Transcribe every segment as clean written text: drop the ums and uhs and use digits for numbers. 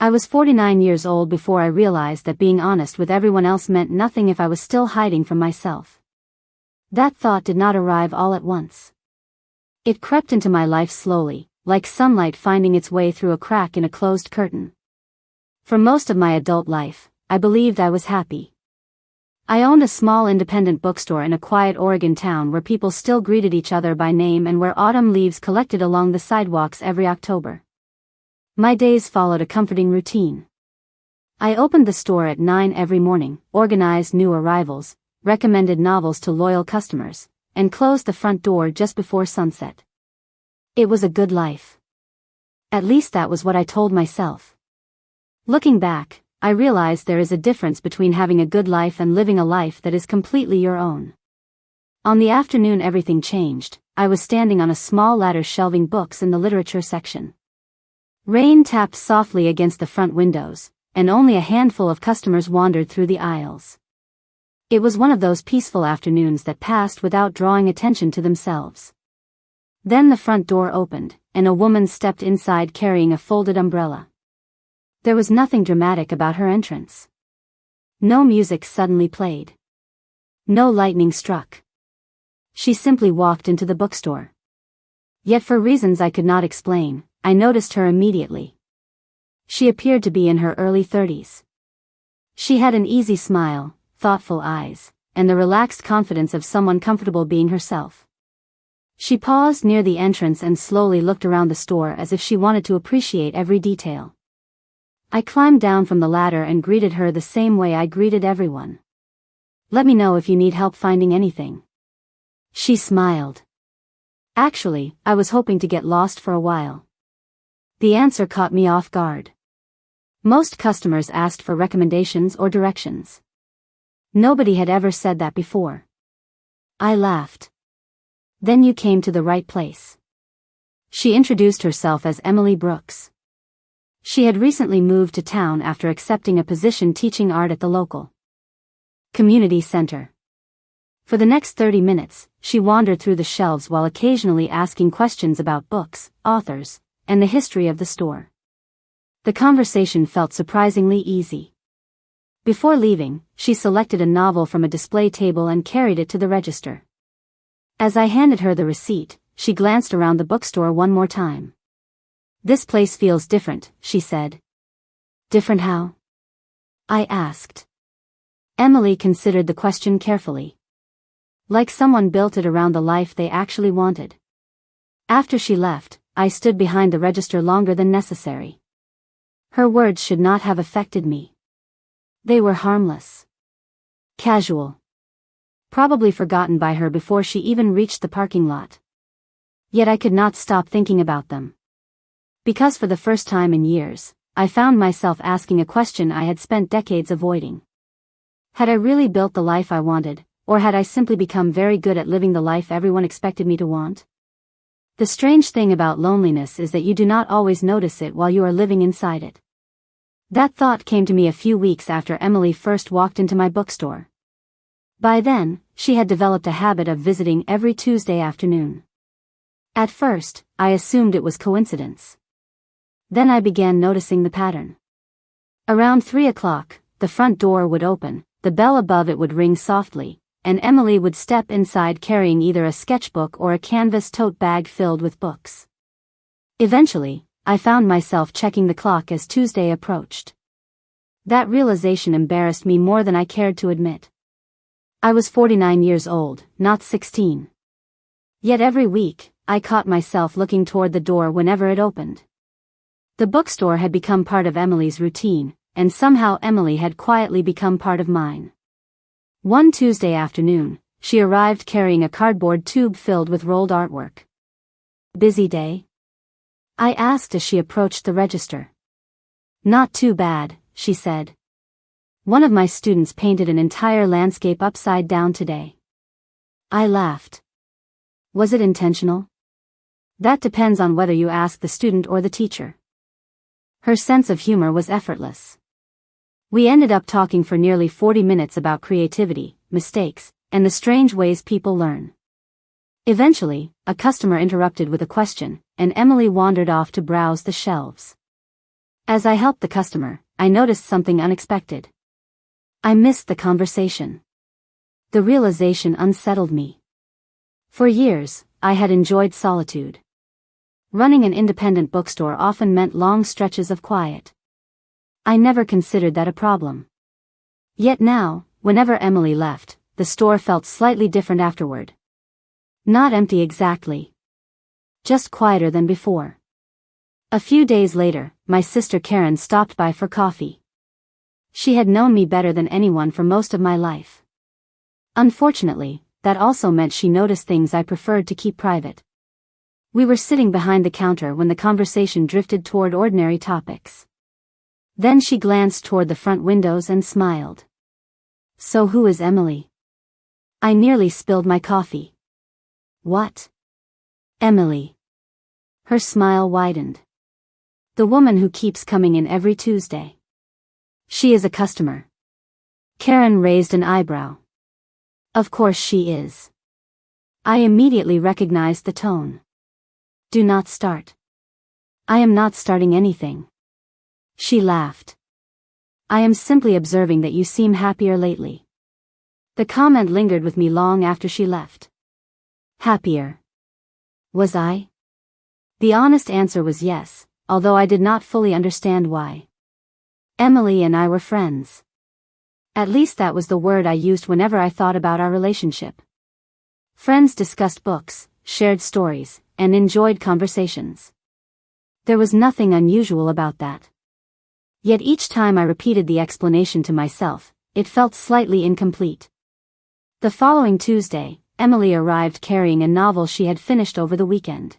I was 49 years old before I realized that being honest with everyone else meant nothing if I was still hiding from myself. That thought did not arrive all at once. It crept into my life slowly, like sunlight finding its way through a crack in a closed curtain. For most of my adult life, I believed I was happy. I owned a small independent bookstore in a quiet Oregon town where people still greeted each other by name and where autumn leaves collected along the sidewalks every October. My days followed a comforting routine. I opened the store at 9 every morning, organized new arrivals, recommended novels to loyal customers, and closed the front door just before sunset. It was a good life. At least that was what I told myself. Looking back, I realized there is a difference between having a good life and living a life that is completely your own. On the afternoon everything changed. I was standing on a small ladder shelving books in the literature section. Rain tapped softly against the front windows, and only a handful of customers wandered through the aisles. It was one of those peaceful afternoons that passed without drawing attention to themselves. Then the front door opened, and a woman stepped inside carrying a folded umbrella. There was nothing dramatic about her entrance. No music suddenly played. No lightning struck. She simply walked into the bookstore. Yet for reasons I could not explain, I noticed her immediately. She appeared to be in her early 30s. She had an easy smile, thoughtful eyes, and the relaxed confidence of someone comfortable being herself. She paused near the entrance and slowly looked around the store as if she wanted to appreciate every detail. I climbed down from the ladder and greeted her the same way I greeted everyone. "Let me know if you need help finding anything." She smiled. "Actually, I was hoping to get lost for a while." The answer caught me off guard. Most customers asked for recommendations or directions. Nobody had ever said that before. I laughed. "Then you came to the right place." She introduced herself as Emily Brooks. She had recently moved to town after accepting a position teaching art at the local community center. For the next 30 minutes, she wandered through the shelves while occasionally asking questions about books, authors, and the history of the store. The conversation felt surprisingly easy. Before leaving, she selected a novel from a display table and carried it to the register. As I handed her the receipt, she glanced around the bookstore one more time. "This place feels different," she said. "Different how?" I asked. Emily considered the question carefully. "Like someone built it around the life they actually wanted." After she left, I stood behind the register longer than necessary. Her words should not have affected me. They were harmless. Casual. Probably forgotten by her before she even reached the parking lot. Yet I could not stop thinking about them. Because for the first time in years, I found myself asking a question I had spent decades avoiding. Had I really built the life I wanted, or had I simply become very good at living the life everyone expected me to want? The strange thing about loneliness is that you do not always notice it while you are living inside it. That thought came to me a few weeks after Emily first walked into my bookstore. By then, she had developed a habit of visiting every Tuesday afternoon. At first, I assumed it was coincidence. Then I began noticing the pattern. Around 3 o'clock, the front door would open, the bell above it would ring softly, and Emily would step inside carrying either a sketchbook or a canvas tote bag filled with books. Eventually, I found myself checking the clock as Tuesday approached. That realization embarrassed me more than I cared to admit. I was 49 years old, not 16. Yet every week, I caught myself looking toward the door whenever it opened. The bookstore had become part of Emily's routine, and somehow Emily had quietly become part of mine. One Tuesday afternoon, she arrived carrying a cardboard tube filled with rolled artwork. "Busy day?" I asked as she approached the register. "Not too bad," she said. "One of my students painted an entire landscape upside down today." I laughed. "Was it intentional?" "That depends on whether you ask the student or the teacher." Her sense of humor was effortless. We ended up talking for nearly 40 minutes about creativity, mistakes, and the strange ways people learn. Eventually, a customer interrupted with a question, and Emily wandered off to browse the shelves. As I helped the customer, I noticed something unexpected. I missed the conversation. The realization unsettled me. For years, I had enjoyed solitude. Running an independent bookstore often meant long stretches of quiet. I never considered that a problem. Yet now, whenever Emily left, the store felt slightly different afterward. Not empty exactly. Just quieter than before. A few days later, my sister Karen stopped by for coffee. She had known me better than anyone for most of my life. Unfortunately, that also meant she noticed things I preferred to keep private. We were sitting behind the counter when the conversation drifted toward ordinary topics. Then she glanced toward the front windows and smiled. "So who is Emily?" I nearly spilled my coffee. "What?" "Emily." Her smile widened. "The woman who keeps coming in every Tuesday." "She is a customer." Karen raised an eyebrow. "Of course she is." I immediately recognized the tone. "Do not start." "I am not starting anything." She laughed. "I am simply observing that you seem happier lately." The comment lingered with me long after she left. Happier? Was I? The honest answer was yes, although I did not fully understand why. Emily and I were friends. At least that was the word I used whenever I thought about our relationship. Friends discussed books, shared stories, and enjoyed conversations. There was nothing unusual about that. Yet each time I repeated the explanation to myself, it felt slightly incomplete. The following Tuesday, Emily arrived carrying a novel she had finished over the weekend.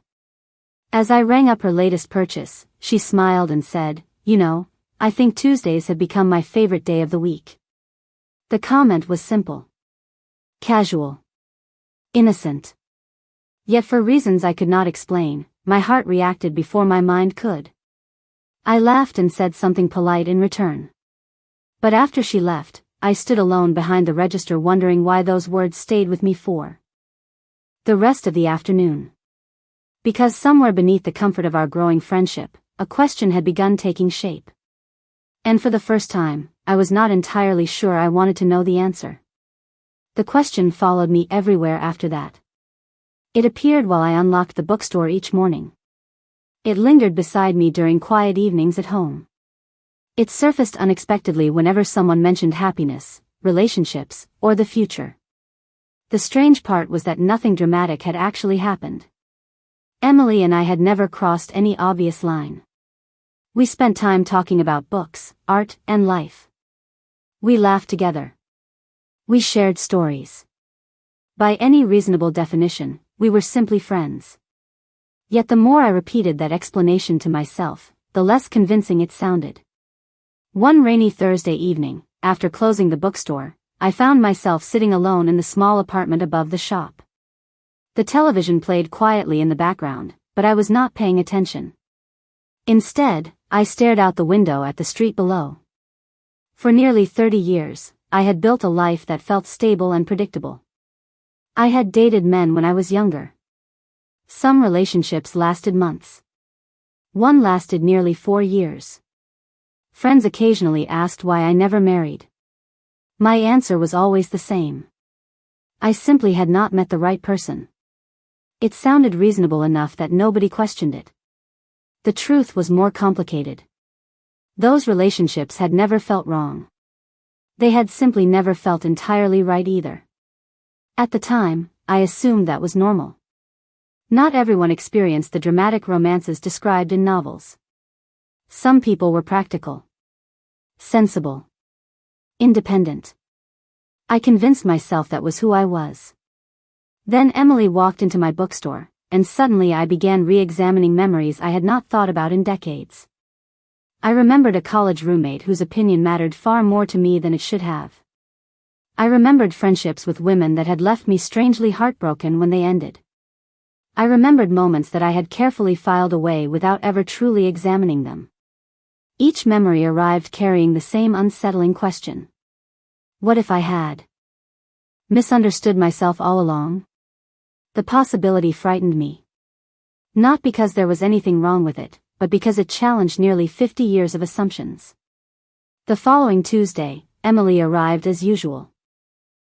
As I rang up her latest purchase, she smiled and said, "You know, I think Tuesdays have become my favorite day of the week." The comment was simple. Casual. Innocent. Yet for reasons I could not explain, my heart reacted before my mind could. I laughed and said something polite in return. But after she left, I stood alone behind the register wondering why those words stayed with me for the rest of the afternoon. Because somewhere beneath the comfort of our growing friendship, a question had begun taking shape. And for the first time, I was not entirely sure I wanted to know the answer. The question followed me everywhere after that. It appeared while I unlocked the bookstore each morning. It lingered beside me during quiet evenings at home. It surfaced unexpectedly whenever someone mentioned happiness, relationships, or the future. The strange part was that nothing dramatic had actually happened. Emily and I had never crossed any obvious line. We spent time talking about books, art, and life. We laughed together. We shared stories. By any reasonable definition, we were simply friends. Yet the more I repeated that explanation to myself, the less convincing it sounded. One rainy Thursday evening, after closing the bookstore, I found myself sitting alone in the small apartment above the shop. The television played quietly in the background, but I was not paying attention. Instead, I stared out the window at the street below. For nearly 30 years, I had built a life that felt stable and predictable. I had dated men when I was younger. Some relationships lasted months. One lasted nearly 4 years. Friends occasionally asked why I never married. My answer was always the same. I simply had not met the right person. It sounded reasonable enough that nobody questioned it. The truth was more complicated. Those relationships had never felt wrong. They had simply never felt entirely right either. At the time, I assumed that was normal. Not everyone experienced the dramatic romances described in novels. Some people were practical, sensible, independent. I convinced myself that was who I was. Then Emily walked into my bookstore, and suddenly I began re-examining memories I had not thought about in decades. I remembered a college roommate whose opinion mattered far more to me than it should have. I remembered friendships with women that had left me strangely heartbroken when they ended. I remembered moments that I had carefully filed away without ever truly examining them. Each memory arrived carrying the same unsettling question. What if I had misunderstood myself all along? The possibility frightened me. Not because there was anything wrong with it, but but because it challenged nearly 50 years of assumptions. The following Tuesday, Emily arrived as usual.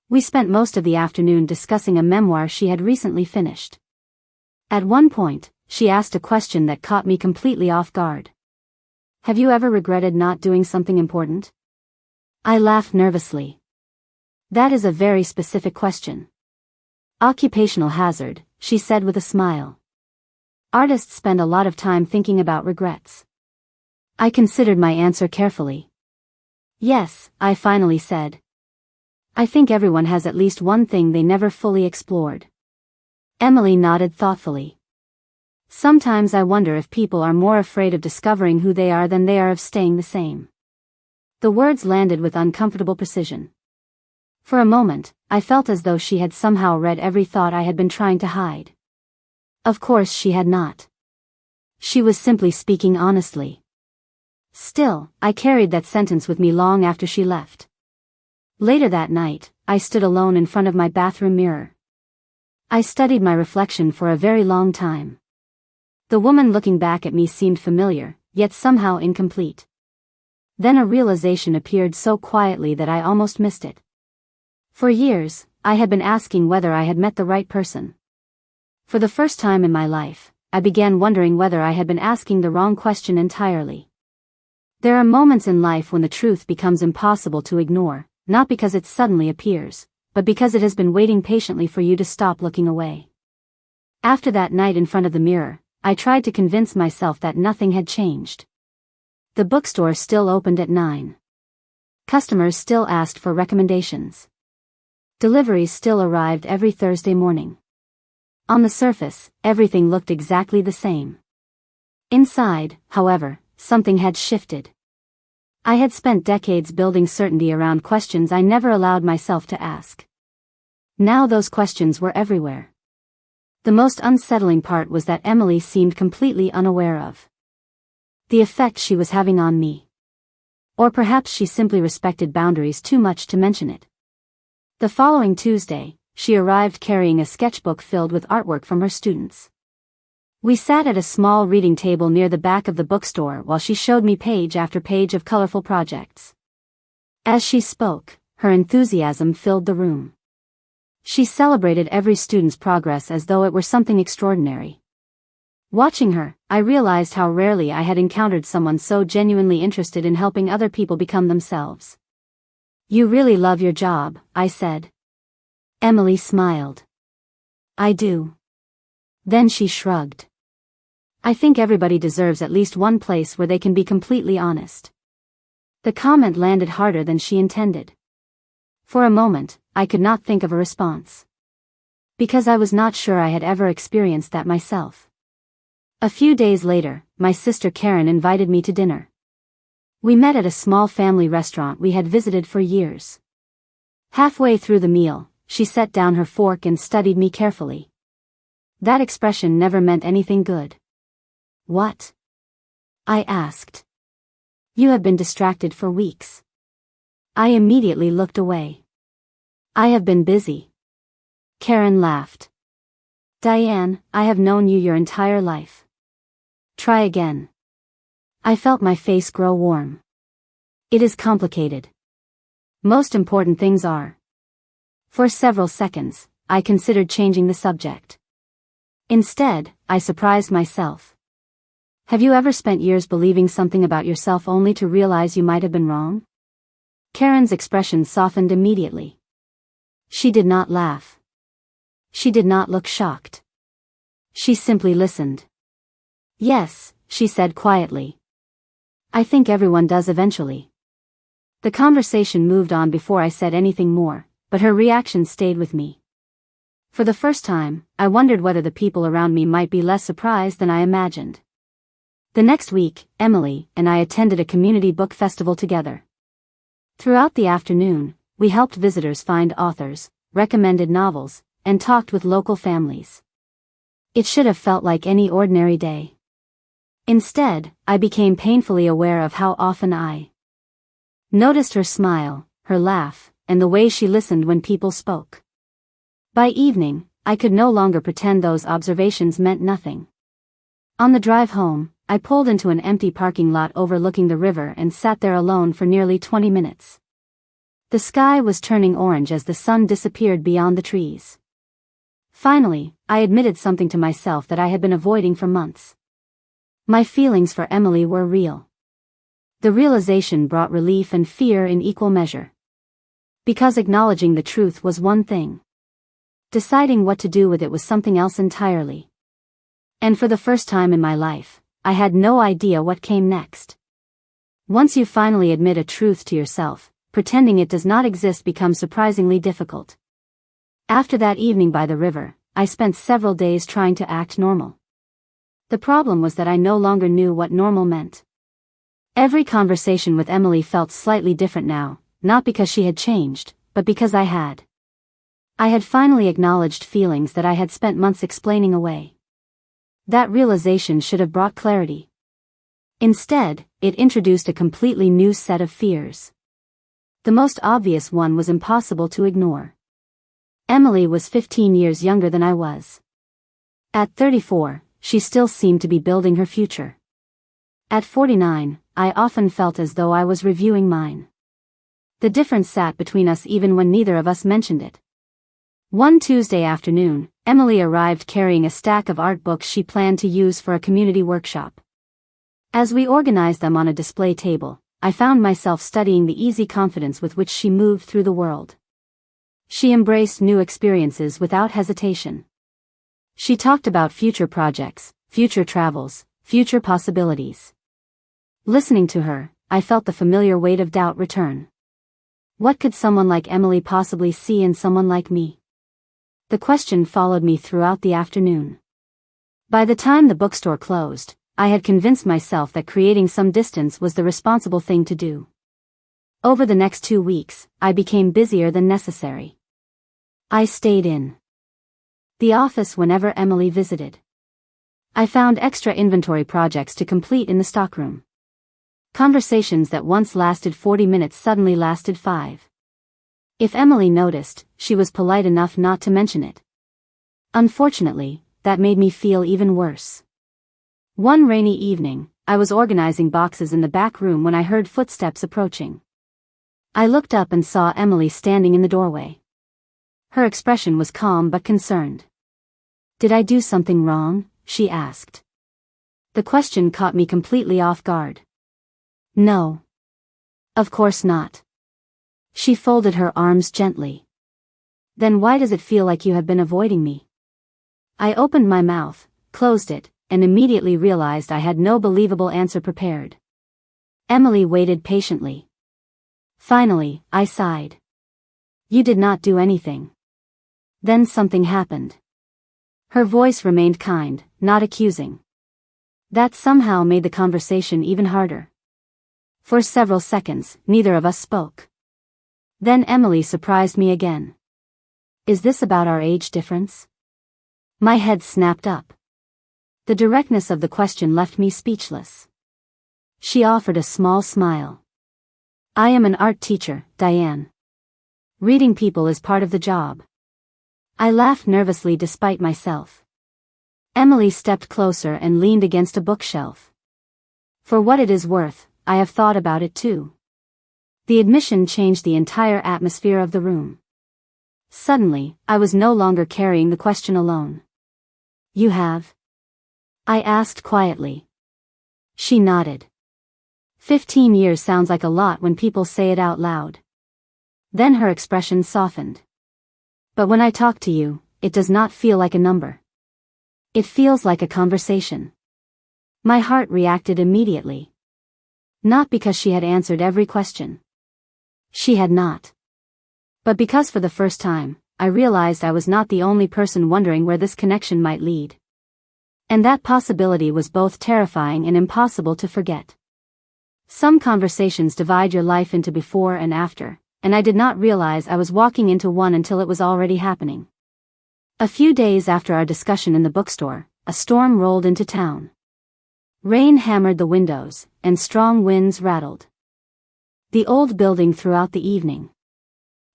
We spent most of the afternoon discussing a memoir she had recently finished. At one point, she asked a question that caught me completely off guard. Have you ever regretted not doing something important? I laughed nervously. That is a very specific question. Occupational hazard, she said with a smile. Artists spend a lot of time thinking about regrets. I considered my answer carefully. Yes, I finally said. I think everyone has at least one thing they never fully explored. Emily nodded thoughtfully. Sometimes I wonder if people are more afraid of discovering who they are than they are of staying the same. The words landed with uncomfortable precision. For a moment, I felt as though she had somehow read every thought I had been trying to hide. Of course she had not. She was simply speaking honestly. Still, I carried that sentence with me long after she left. Later that night, I stood alone in front of my bathroom mirror. I studied my reflection for a very long time. The woman looking back at me seemed familiar, yet somehow incomplete. Then a realization appeared so quietly that I almost missed it. For years, I had been asking whether I had met the right person. For the first time in my life, I began wondering whether I had been asking the wrong question entirely. There are moments in life when the truth becomes impossible to ignore, not because it suddenly appears, but because it has been waiting patiently for you to stop looking away. After that night in front of the mirror, I tried to convince myself that nothing had changed. The bookstore still opened at 9. Customers still asked for recommendations. Deliveries still arrived every Thursday morning. On the surface, everything looked exactly the same. Inside, however, something had shifted. I had spent decades building certainty around questions I never allowed myself to ask. Now those questions were everywhere. The most unsettling part was that Emily seemed completely unaware of the effect she was having on me. Or perhaps she simply respected boundaries too much to mention it. The following Tuesday, she arrived carrying a sketchbook filled with artwork from her students. We sat at a small reading table near the back of the bookstore while she showed me page after page of colorful projects. As she spoke, her enthusiasm filled the room. She celebrated every student's progress as though it were something extraordinary. Watching her, I realized how rarely I had encountered someone so genuinely interested in helping other people become themselves. You really love your job, I said. Emily smiled. I do. Then she shrugged. I think everybody deserves at least one place where they can be completely honest. The comment landed harder than she intended. For a moment, I could not think of a response. Because I was not sure I had ever experienced that myself. A few days later, my sister Karen invited me to dinner. We met at a small family restaurant we had visited for years. Halfway through the meal, she set down her fork and studied me carefully. That expression never meant anything good. What? I asked. You have been distracted for weeks. I immediately looked away. I have been busy. Karen laughed. Diane, I have known you your entire life. Try again. I felt my face grow warm. It is complicated. Most important things are. For several seconds, I considered changing the subject. Instead, I surprised myself. Have you ever spent years believing something about yourself only to realize you might have been wrong? Karen's expression softened immediately. She did not laugh. She did not look shocked. She simply listened. Yes, she said quietly. I think everyone does eventually. The conversation moved on before I said anything more, but her reaction stayed with me. For the first time, I wondered whether the people around me might be less surprised than I imagined. The next week, Emily and I attended a community book festival together. Throughout the afternoon, we helped visitors find authors, recommended novels, and talked with local families. It should have felt like any ordinary day. Instead, I became painfully aware of how often I noticed her smile, her laugh, and the way she listened when people spoke. By evening, I could no longer pretend those observations meant nothing. On the drive home, I pulled into an empty parking lot overlooking the river and sat there alone for nearly 20 minutes. The sky was turning orange as the sun disappeared beyond the trees. Finally, I admitted something to myself that I had been avoiding for months. My feelings for Emily were real. The realization brought relief and fear in equal measure. Because acknowledging the truth was one thing. Deciding what to do with it was something else entirely. And for the first time in my life, I had no idea what came next. Once you finally admit a truth to yourself, pretending it does not exist becomes surprisingly difficult. After that evening by the river, I spent several days trying to act normal. The problem was that I no longer knew what normal meant. Every conversation with Emily felt slightly different now, not because she had changed, but because I had. I had finally acknowledged feelings that I had spent months explaining away. That realization should have brought clarity. Instead, it introduced a completely new set of fears. The most obvious one was impossible to ignore. Emily was 15 years younger than I was. At 34, she still seemed to be building her future. At 49, I often felt as though I was reviewing mine. The difference sat between us even when neither of us mentioned it. One Tuesday afternoon, Emily arrived carrying a stack of art books she planned to use for a community workshop. As we organized them on a display table, I found myself studying the easy confidence with which she moved through the world. She embraced new experiences without hesitation. She talked about future projects, future travels, future possibilities. Listening to her, I felt the familiar weight of doubt return. What could someone like Emily possibly see in someone like me? The question followed me throughout the afternoon. By the time the bookstore closed, I had convinced myself that creating some distance was the responsible thing to do. Over the next 2 weeks, I became busier than necessary. I stayed in the office whenever Emily visited. I found extra inventory projects to complete in the stockroom. Conversations that once lasted 40 minutes suddenly lasted 5. If Emily noticed, she was polite enough not to mention it. Unfortunately, that made me feel even worse. One rainy evening, I was organizing boxes in the back room when I heard footsteps approaching. I looked up and saw Emily standing in the doorway. Her expression was calm but concerned. "Did I do something wrong?" she asked. The question caught me completely off guard. "No. Of course not." She folded her arms gently. "Then why does it feel like you have been avoiding me?" I opened my mouth, closed it, and immediately realized I had no believable answer prepared. Emily waited patiently. Finally, I sighed. "You did not do anything." Then something happened. Her voice remained kind, not accusing. That somehow made the conversation even harder. For several seconds, neither of us spoke. Then Emily surprised me again. "Is this about our age difference?" My head snapped up. The directness of the question left me speechless. She offered a small smile. "I am an art teacher, Diane. Reading people is part of the job." I laughed nervously despite myself. Emily stepped closer and leaned against a bookshelf. "For what it is worth, I have thought about it too." The admission changed the entire atmosphere of the room. Suddenly, I was no longer carrying the question alone. "You have?" I asked quietly. She nodded. 15 years sounds like a lot when people say it out loud. Then her expression softened. "But when I talk to you, it does not feel like a number. It feels like a conversation." My heart reacted immediately. Not because she had answered every question. She had not. But because for the first time, I realized I was not the only person wondering where this connection might lead. And that possibility was both terrifying and impossible to forget. Some conversations divide your life into before and after, and I did not realize I was walking into one until it was already happening. A few days after our discussion in the bookstore, a storm rolled into town. Rain hammered the windows, and strong winds rattled the old building throughout the evening.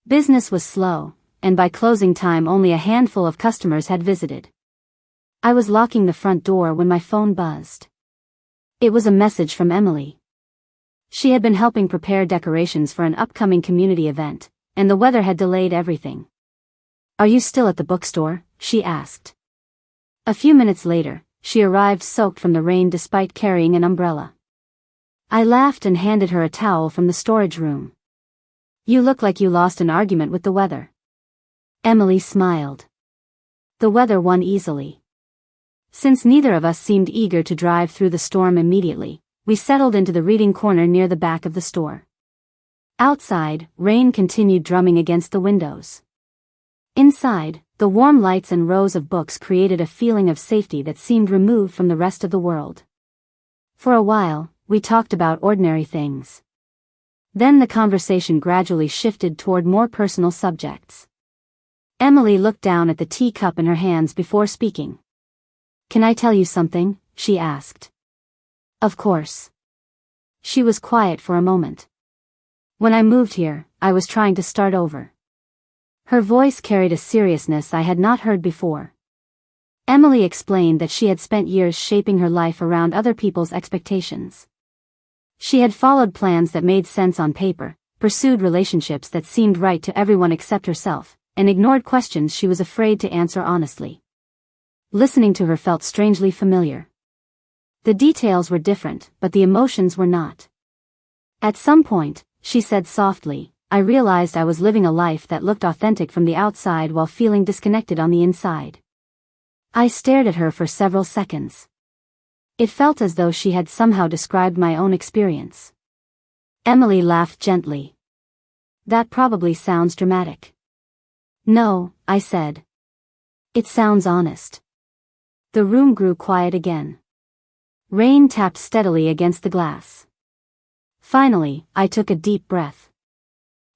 Business was slow, and by closing time only a handful of customers had visited. I was locking the front door when my phone buzzed. It was a message from Emily. She had been helping prepare decorations for an upcoming community event, and the weather had delayed everything. "Are you still at the bookstore?" she asked. A few minutes later, she arrived soaked from the rain despite carrying an umbrella. I laughed and handed her a towel from the storage room. "You look like you lost an argument with the weather." Emily smiled. The weather won easily. Since neither of us seemed eager to drive through the storm immediately, we settled into the reading corner near the back of the store. Outside, rain continued drumming against the windows. Inside, the warm lights and rows of books created a feeling of safety that seemed removed from the rest of the world. For a while, we talked about ordinary things. Then the conversation gradually shifted toward more personal subjects. Emily looked down at the teacup in her hands before speaking. "Can I tell you something?" she asked. "Of course." She was quiet for a moment. "When I moved here, I was trying to start over." Her voice carried a seriousness I had not heard before. Emily explained that she had spent years shaping her life around other people's expectations. She had followed plans that made sense on paper, pursued relationships that seemed right to everyone except herself, and ignored questions she was afraid to answer honestly. Listening to her felt strangely familiar. The details were different, but the emotions were not. At some point, she said softly, I realized I was living a life that looked authentic from the outside while feeling disconnected on the inside. I stared at her for several seconds. It felt as though she had somehow described my own experience. Emily laughed gently. That probably sounds dramatic. No, I said. It sounds honest. The room grew quiet again. Rain tapped steadily against the glass. Finally, I took a deep breath.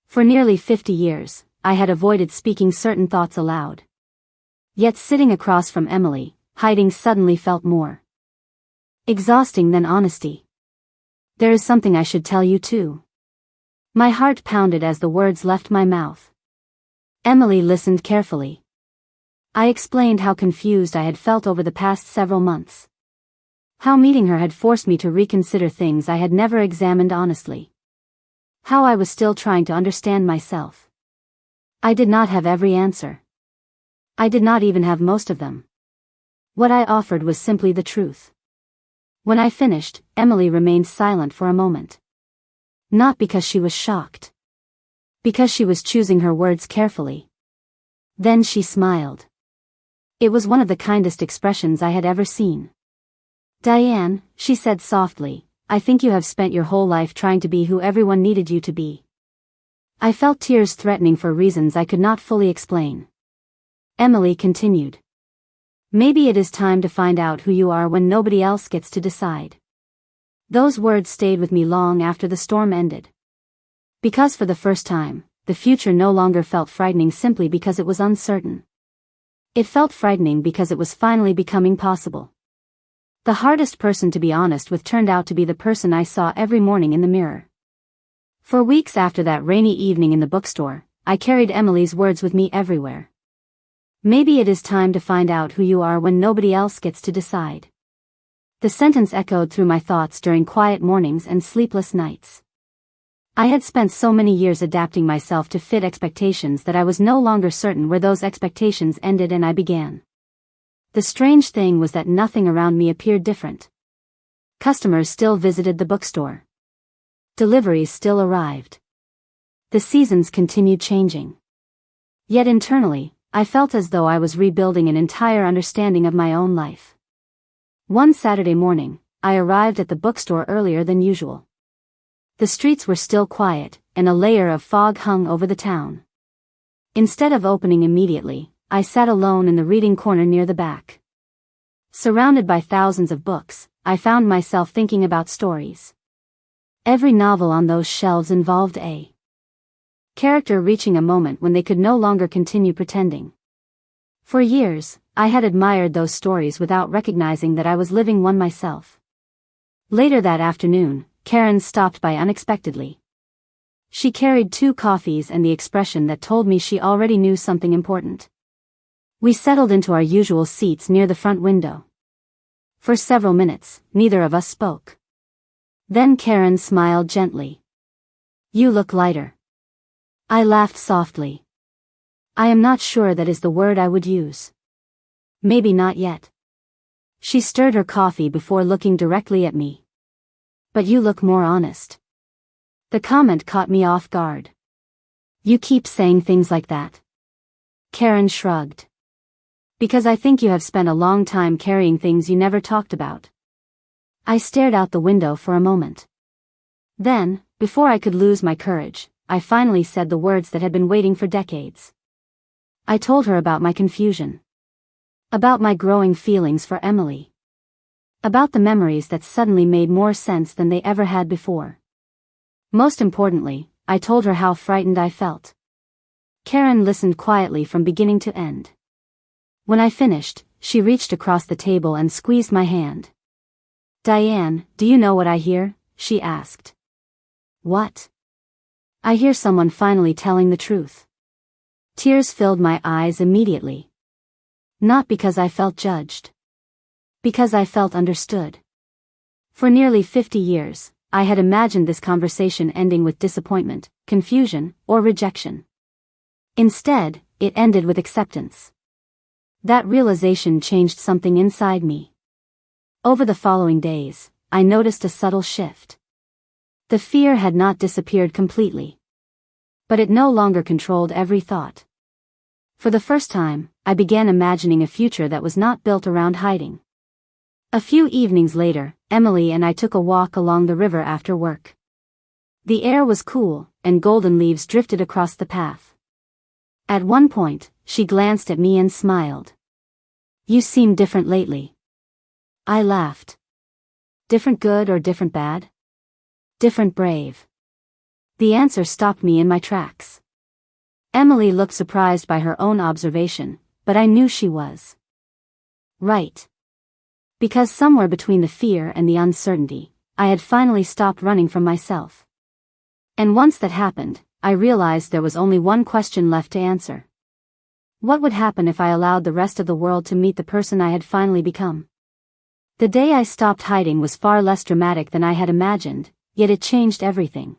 For nearly 50 years, I had avoided speaking certain thoughts aloud. Yet sitting across from Emily, hiding suddenly felt more exhausting than honesty. There is something I should tell you too. My heart pounded as the words left my mouth. Emily listened carefully. I explained how confused I had felt over the past several months. How meeting her had forced me to reconsider things I had never examined honestly. How I was still trying to understand myself. I did not have every answer. I did not even have most of them. What I offered was simply the truth. When I finished, Emily remained silent for a moment. Not because she was shocked. Because she was choosing her words carefully. Then she smiled. It was one of the kindest expressions I had ever seen. Diane, she said softly, I think you have spent your whole life trying to be who everyone needed you to be. I felt tears threatening for reasons I could not fully explain. Emily continued. Maybe it is time to find out who you are when nobody else gets to decide. Those words stayed with me long after the storm ended. Because for the first time, the future no longer felt frightening simply because it was uncertain. It felt frightening because it was finally becoming possible. The hardest person to be honest with turned out to be the person I saw every morning in the mirror. For weeks after that rainy evening in the bookstore, I carried Emily's words with me everywhere. Maybe it is time to find out who you are when nobody else gets to decide. The sentence echoed through my thoughts during quiet mornings and sleepless nights. I had spent so many years adapting myself to fit expectations that I was no longer certain where those expectations ended and I began. The strange thing was that nothing around me appeared different. Customers still visited the bookstore. Deliveries still arrived. The seasons continued changing. Yet internally, I felt as though I was rebuilding an entire understanding of my own life. One Saturday morning, I arrived at the bookstore earlier than usual. The streets were still quiet, and a layer of fog hung over the town. Instead of opening immediately, I sat alone in the reading corner near the back. Surrounded by thousands of books, I found myself thinking about stories. Every novel on those shelves involved a character reaching a moment when they could no longer continue pretending. For years, I had admired those stories without recognizing that I was living one myself. Later that afternoon, Karen stopped by unexpectedly. She carried 2 coffees and the expression that told me she already knew something important. We settled into our usual seats near the front window. For several minutes, neither of us spoke. Then Karen smiled gently. "You look lighter." I laughed softly. "I am not sure that is the word I would use." "Maybe not yet." She stirred her coffee before looking directly at me. "But you look more honest." The comment caught me off guard. "You keep saying things like that." Karen shrugged. "Because I think you have spent a long time carrying things you never talked about." I stared out the window for a moment. Then, before I could lose my courage, I finally said the words that had been waiting for decades. I told her about my confusion. About my growing feelings for Emily. About the memories that suddenly made more sense than they ever had before. Most importantly, I told her how frightened I felt. Karen listened quietly from beginning to end. When I finished, she reached across the table and squeezed my hand. "Diane, do you know what I hear?" she asked. "What?" "I hear someone finally telling the truth." Tears filled my eyes immediately. Not because I felt judged. Because I felt understood. For nearly 50 years, I had imagined this conversation ending with disappointment, confusion, or rejection. Instead, it ended with acceptance. That realization changed something inside me. Over the following days, I noticed a subtle shift. The fear had not disappeared completely. But it no longer controlled every thought. For the first time, I began imagining a future that was not built around hiding. A few evenings later, Emily and I took a walk along the river after work. The air was cool, and golden leaves drifted across the path. At one point, she glanced at me and smiled. "You seem different lately." I laughed. "Different good or different bad?" "Different brave." The answer stopped me in my tracks. Emily looked surprised by her own observation, but I knew she was right. Because somewhere between the fear and the uncertainty, I had finally stopped running from myself. And once that happened, I realized there was only one question left to answer. What would happen if I allowed the rest of the world to meet the person I had finally become? The day I stopped hiding was far less dramatic than I had imagined, yet it changed everything.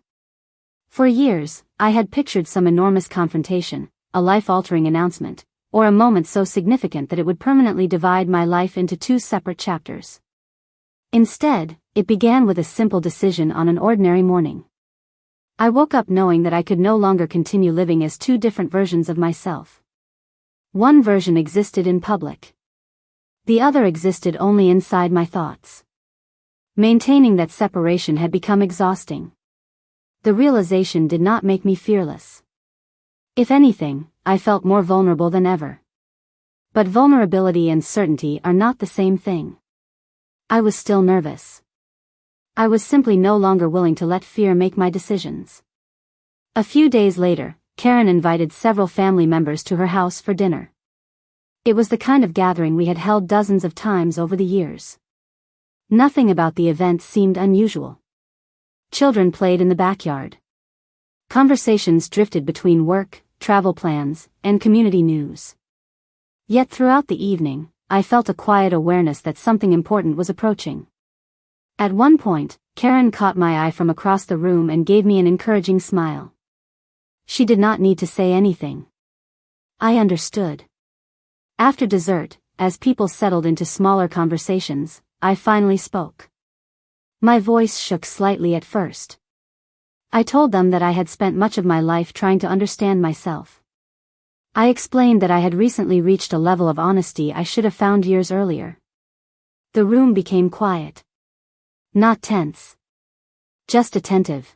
For years, I had pictured some enormous confrontation, a life-altering announcement, or a moment so significant that it would permanently divide my life into two separate chapters. Instead, it began with a simple decision on an ordinary morning. I woke up knowing that I could no longer continue living as two different versions of myself. One version existed in public. The other existed only inside my thoughts. Maintaining that separation had become exhausting. The realization did not make me fearless. If anything, I felt more vulnerable than ever. But vulnerability and certainty are not the same thing. I was still nervous. I was simply no longer willing to let fear make my decisions. A few days later, Karen invited several family members to her house for dinner. It was the kind of gathering we had held dozens of times over the years. Nothing about the event seemed unusual. Children played in the backyard. Conversations drifted between work, travel plans, and community news. Yet throughout the evening, I felt a quiet awareness that something important was approaching. At one point, Karen caught my eye from across the room and gave me an encouraging smile. She did not need to say anything. I understood. After dessert, as people settled into smaller conversations, I finally spoke. My voice shook slightly at first. I told them that I had spent much of my life trying to understand myself. I explained that I had recently reached a level of honesty I should have found years earlier. The room became quiet. Not tense. Just attentive.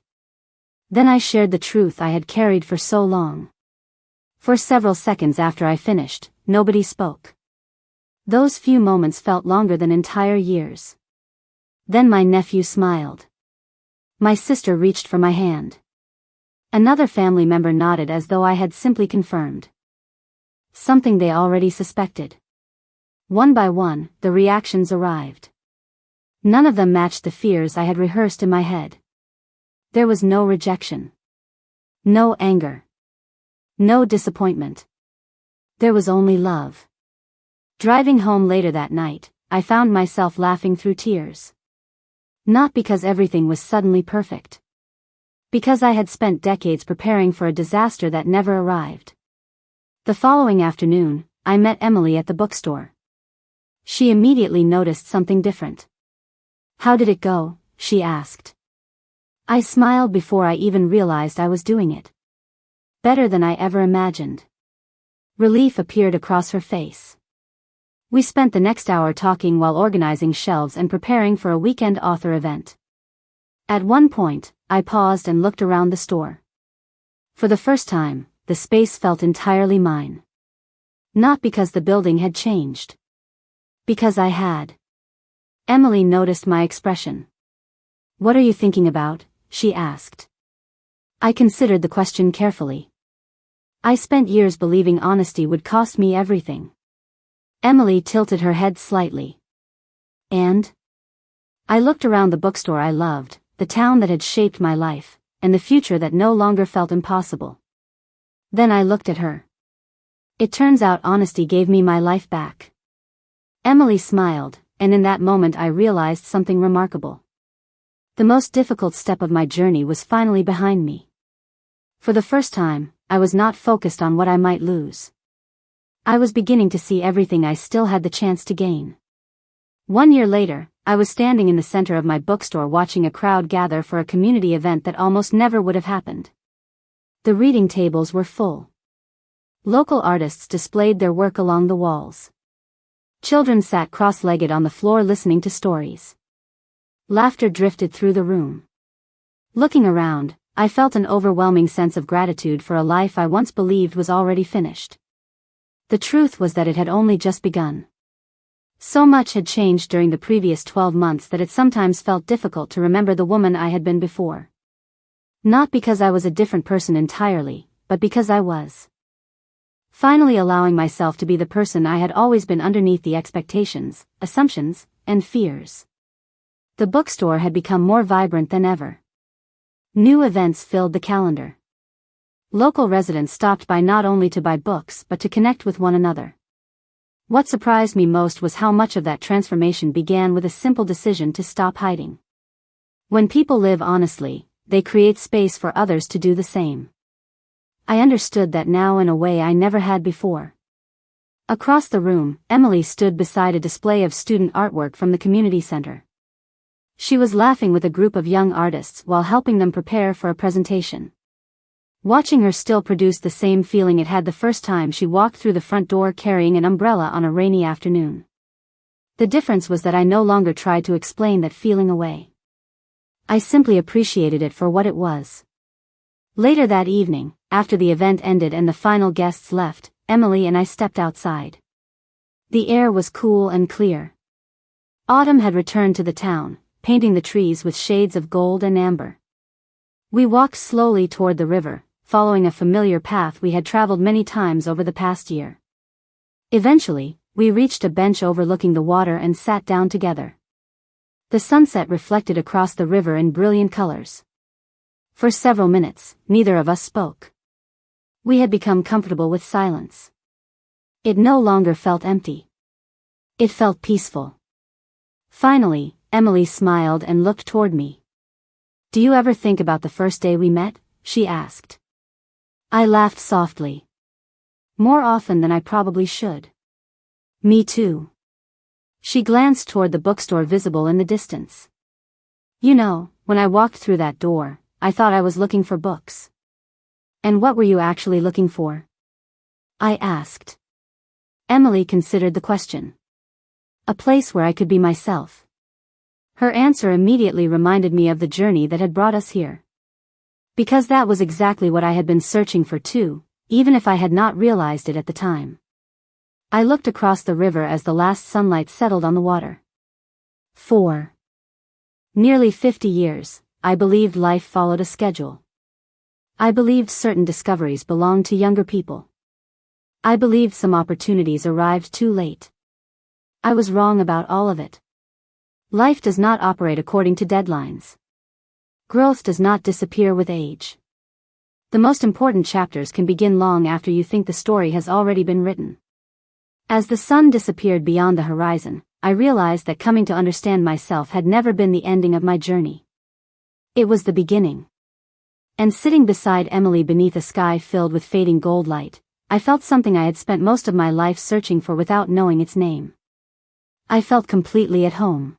Then I shared the truth I had carried for so long. For several seconds after I finished, nobody spoke. Those few moments felt longer than entire years. Then my nephew smiled. My sister reached for my hand. Another family member nodded as though I had simply confirmed something they already suspected. One by one, the reactions arrived. None of them matched the fears I had rehearsed in my head. There was no rejection. No anger. No disappointment. There was only love. Driving home later that night, I found myself laughing through tears. Not because everything was suddenly perfect. Because I had spent decades preparing for a disaster that never arrived. The following afternoon, I met Emily at the bookstore. She immediately noticed something different. "How did it go?" she asked. I smiled before I even realized I was doing it. "Better than I ever imagined." Relief appeared across her face. We spent the next hour talking while organizing shelves and preparing for a weekend author event. At one point, I paused and looked around the store. For the first time, the space felt entirely mine. Not because the building had changed. Because I had. Emily noticed my expression. "What are you thinking about?" she asked. I considered the question carefully. I spent years believing honesty would cost me everything. Emily tilted her head slightly. "And?" I looked around the bookstore I loved, the town that had shaped my life, and the future that no longer felt impossible. Then I looked at her. "It turns out honesty gave me my life back." Emily smiled, and in that moment I realized something remarkable. The most difficult step of my journey was finally behind me. For the first time, I was not focused on what I might lose. I was beginning to see everything I still had the chance to gain. 1 year later, I was standing in the center of my bookstore watching a crowd gather for a community event that almost never would have happened. The reading tables were full. Local artists displayed their work along the walls. Children sat cross-legged on the floor listening to stories. Laughter drifted through the room. Looking around, I felt an overwhelming sense of gratitude for a life I once believed was already finished. The truth was that it had only just begun. So much had changed during the previous 12 months that it sometimes felt difficult to remember the woman I had been before. Not because I was a different person entirely, but because I was. Finally allowing myself to be the person I had always been underneath the expectations, assumptions, and fears. The bookstore had become more vibrant than ever. New events filled the calendar. Local residents stopped by not only to buy books but to connect with one another. What surprised me most was how much of that transformation began with a simple decision to stop hiding. When people live honestly, they create space for others to do the same. I understood that now in a way I never had before. Across the room, Emily stood beside a display of student artwork from the community center. She was laughing with a group of young artists while helping them prepare for a presentation. Watching her still produced the same feeling it had the first time she walked through the front door carrying an umbrella on a rainy afternoon. The difference was that I no longer tried to explain that feeling away. I simply appreciated it for what it was. Later that evening, after the event ended and the final guests left, Emily and I stepped outside. The air was cool and clear. Autumn had returned to the town, painting the trees with shades of gold and amber. We walked slowly toward the river, following a familiar path we had traveled many times over the past year. Eventually, we reached a bench overlooking the water and sat down together. The sunset reflected across the river in brilliant colors. For several minutes, neither of us spoke. We had become comfortable with silence. It no longer felt empty. It felt peaceful. Finally, Emily smiled and looked toward me. "Do you ever think about the first day we met?" she asked. I laughed softly. "More often than I probably should." "Me too." She glanced toward the bookstore visible in the distance. "You know, when I walked through that door, I thought I was looking for books." "And what were you actually looking for?" I asked. Emily considered the question. "A place where I could be myself." Her answer immediately reminded me of the journey that had brought us here. Because that was exactly what I had been searching for too, even if I had not realized it at the time. I looked across the river as the last sunlight settled on the water. For nearly 50 years, I believed life followed a schedule. I believed certain discoveries belonged to younger people. I believed some opportunities arrived too late. I was wrong about all of it. Life does not operate according to deadlines. Growth does not disappear with age. The most important chapters can begin long after you think the story has already been written. As the sun disappeared beyond the horizon, I realized that coming to understand myself had never been the ending of my journey. It was the beginning. And sitting beside Emily beneath a sky filled with fading gold light, I felt something I had spent most of my life searching for without knowing its name. I felt completely at home.